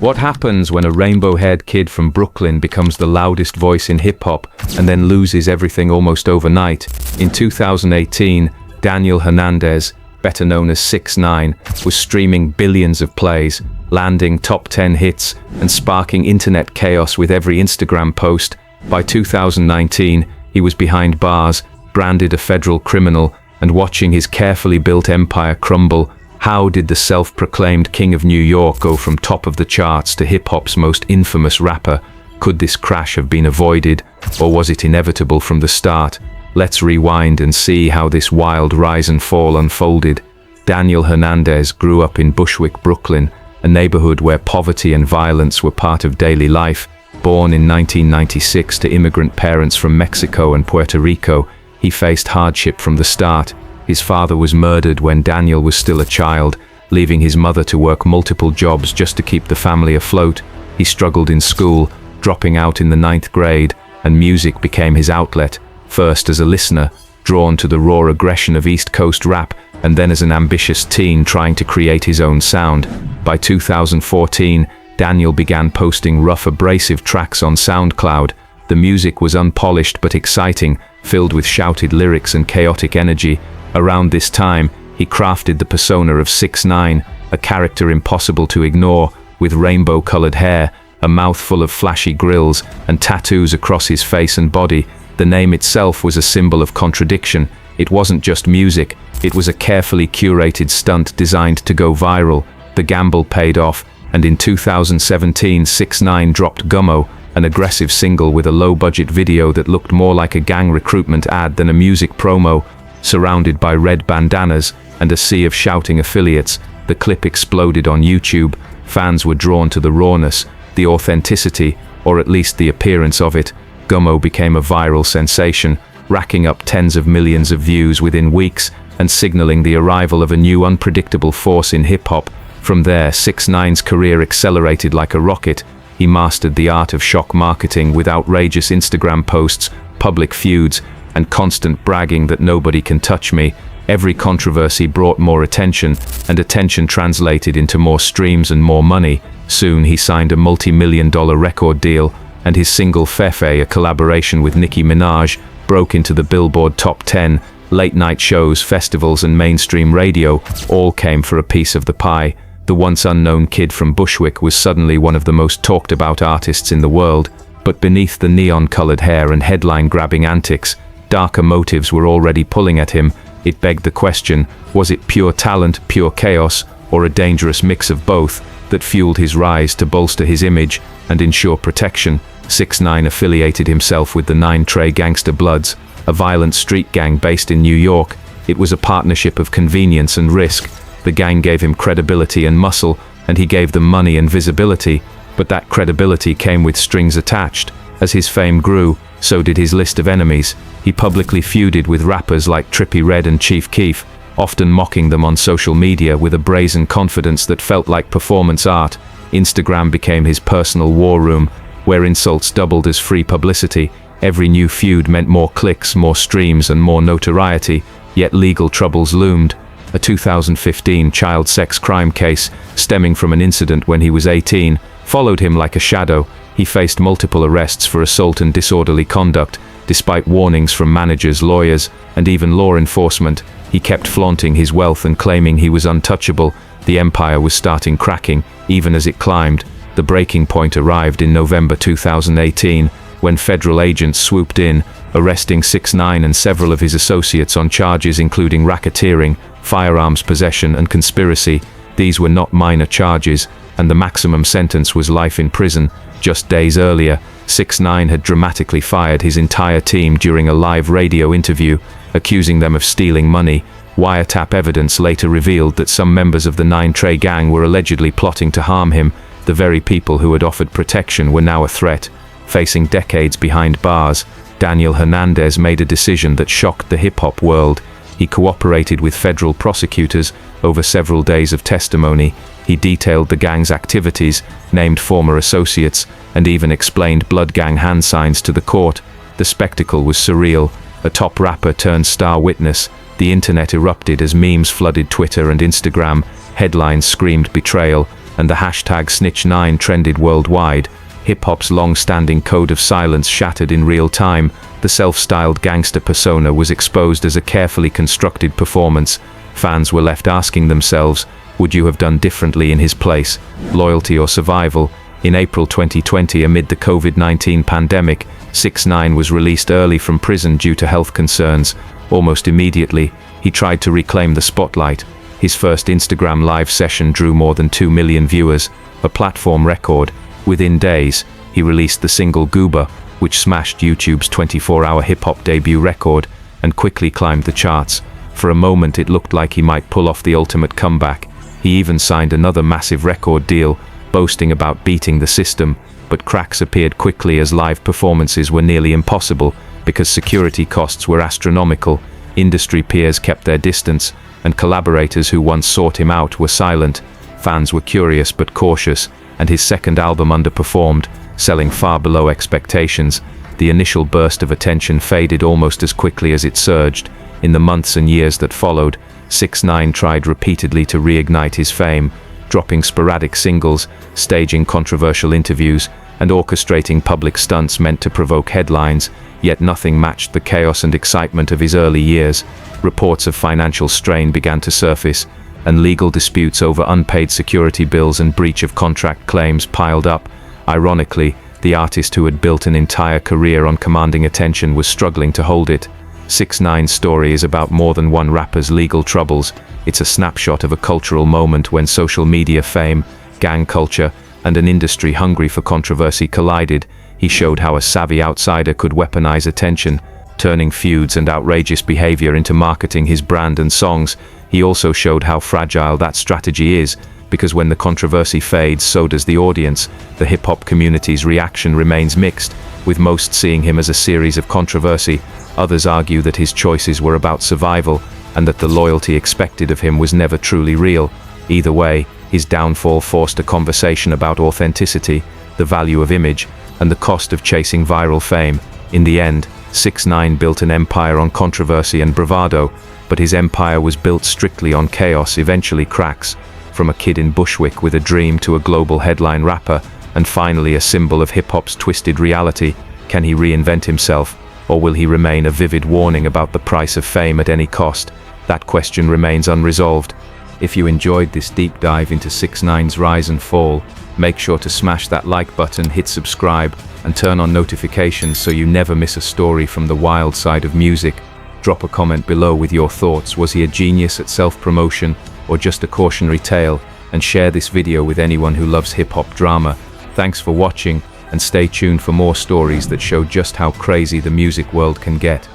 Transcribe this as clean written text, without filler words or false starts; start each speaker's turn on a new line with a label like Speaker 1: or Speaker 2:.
Speaker 1: What happens when a rainbow-haired kid from Brooklyn becomes the loudest voice in hip-hop and then loses everything almost overnight? In 2018, Daniel Hernandez, better known as 6ix9ine, was streaming billions of plays, landing top 10 hits, and sparking internet chaos with every Instagram post. By 2019, he was behind bars, branded a federal criminal, and watching his carefully built empire crumble. How did the self-proclaimed king of New York go from top of the charts to hip-hop's most infamous rapper? Could this crash have been avoided, or was it inevitable from the start? Let's rewind and see how this wild rise and fall unfolded. Daniel Hernandez grew up in Bushwick, Brooklyn, a neighborhood where poverty and violence were part of daily life. Born in 1996 to immigrant parents from Mexico and Puerto Rico, he faced hardship from the start. His father was murdered when Daniel was still a child, leaving his mother to work multiple jobs just to keep the family afloat. He struggled in school, dropping out in the 9th grade, and music became his outlet, first as a listener, drawn to the raw aggression of East Coast rap, and then as an ambitious teen trying to create his own sound. By 2014, Daniel began posting rough, abrasive tracks on SoundCloud. The music was unpolished but exciting, filled with shouted lyrics and chaotic energy. Around this time, he crafted the persona of 6ix9ine, a character impossible to ignore, with rainbow-colored hair, a mouth full of flashy grills, and tattoos across his face and body. The name itself was a symbol of contradiction. It wasn't just music, it was a carefully curated stunt designed to go viral. The gamble paid off, and in 2017, 6ix9ine dropped Gummo, an aggressive single with a low-budget video that looked more like a gang recruitment ad than a music promo. Surrounded by red bandanas and a sea of shouting affiliates, the clip exploded on YouTube. Fans were drawn to the rawness, the authenticity, or at least the appearance of it. Gummo became a viral sensation, racking up tens of millions of views within weeks and signaling the arrival of a new unpredictable force in hip-hop. From there, 6ix9ine's career accelerated like a rocket. He mastered the art of shock marketing with outrageous Instagram posts, public feuds, and constant bragging that nobody can touch me. Every controversy brought more attention, and attention translated into more streams and more money. Soon he signed a multi-million-dollar record deal, and his single Fefe, a collaboration with Nicki Minaj, broke into the Billboard Top 10. Late-night shows, festivals, and mainstream radio all came for a piece of the pie. The once unknown kid from Bushwick was suddenly one of the most talked-about artists in the world. But beneath the neon-colored hair and headline-grabbing antics, darker motives were already pulling at him. It begged the question, was it pure talent, pure chaos, or a dangerous mix of both that fueled his rise to bolster his image and ensure protection? 6ix9ine affiliated himself with the 9 Trey Gangsta Bloods, a violent street gang based in New York. It was a partnership of convenience and risk. The gang gave him credibility and muscle, and he gave them money and visibility, but that credibility came with strings attached. As his fame grew, so did his list of enemies. He publicly feuded with rappers like Trippie Redd and Chief Keef, often mocking them on social media with a brazen confidence that felt like performance art. Instagram became his personal war room, where insults doubled as free publicity. Every new feud meant more clicks, more streams, and more notoriety, yet legal troubles loomed. A 2015 child sex crime case, stemming from an incident when he was 18, followed him like a shadow. He faced multiple arrests for assault and disorderly conduct. Despite warnings from managers, lawyers, and even law enforcement, he kept flaunting his wealth and claiming he was untouchable. The empire was starting cracking, even as it climbed. The breaking point arrived in November 2018, when federal agents swooped in, arresting 6ix9ine and several of his associates on charges including racketeering, firearms possession, and conspiracy. These were not minor charges, and the maximum sentence was life in prison. Just days earlier, 6ix9ine had dramatically fired his entire team during a live radio interview, accusing them of stealing money. Wiretap evidence later revealed that some members of the 9 Trey gang were allegedly plotting to harm him. The very people who had offered protection were now a threat. Facing decades behind bars, Daniel Hernandez made a decision that shocked the hip-hop world. He cooperated with federal prosecutors over several days of testimony. He detailed the gang's activities, named former associates, and even explained blood gang hand signs to the court. The spectacle was surreal. A top rapper turned star witness. The internet erupted as memes flooded Twitter and Instagram. Headlines screamed betrayal, and the hashtag #6ix9ine trended worldwide. Hip-hop's long-standing code of silence shattered in real time. The self-styled gangster persona was exposed as a carefully constructed performance. Fans were left asking themselves, would you have done differently in his place? Loyalty or survival? In April 2020, amid the COVID-19 pandemic, 6ix9ine was released early from prison due to health concerns. Almost immediately, he tried to reclaim the spotlight. His first Instagram live session drew more than 2 million viewers, a platform record. Within days, he released the single Goober, which smashed YouTube's 24-hour hip-hop debut record and quickly climbed the charts. For a moment it looked like he might pull off the ultimate comeback. He even signed another massive record deal, boasting about beating the system, but cracks appeared quickly as live performances were nearly impossible because security costs were astronomical. Industry peers kept their distance, and collaborators who once sought him out were silent. Fans were curious but cautious, and his second album underperformed, selling far below expectations. The initial burst of attention faded almost as quickly as it surged. In the months and years that followed, 6ix9ine tried repeatedly to reignite his fame, dropping sporadic singles, staging controversial interviews, and orchestrating public stunts meant to provoke headlines, yet nothing matched the chaos and excitement of his early years. Reports of financial strain began to surface, and legal disputes over unpaid security bills and breach of contract claims piled up. Ironically, the artist who had built an entire career on commanding attention was struggling to hold it. 6ix9ine's story is about more than one rapper's legal troubles. It's a snapshot of a cultural moment when social media fame, gang culture, and an industry hungry for controversy collided. He showed how a savvy outsider could weaponize attention, turning feuds and outrageous behavior into marketing his brand and songs. He also showed how fragile that strategy is, because when the controversy fades, so does the audience. The hip-hop community's reaction remains mixed, with most seeing him as a series of controversy. Others argue that his choices were about survival, and that the loyalty expected of him was never truly real. Either way, his downfall forced a conversation about authenticity, the value of image, and the cost of chasing viral fame. In the end, 6ix9ine built an empire on controversy and bravado, but his empire was built strictly on chaos. Eventually cracks. From a kid in Bushwick with a dream to a global headline rapper, and finally a symbol of hip-hop's twisted reality. Can he reinvent himself, or will he remain a vivid warning about the price of fame at any cost? That question remains unresolved. If you enjoyed this deep dive into 6ix9ine's rise and fall, make sure to smash that like button, hit subscribe, and turn on notifications so you never miss a story from the wild side of music. Drop a comment below with your thoughts. Was he a genius at self-promotion, or just a cautionary tale? And share this video with anyone who loves hip-hop drama. Thanks for watching, and stay tuned for more stories that show just how crazy the music world can get.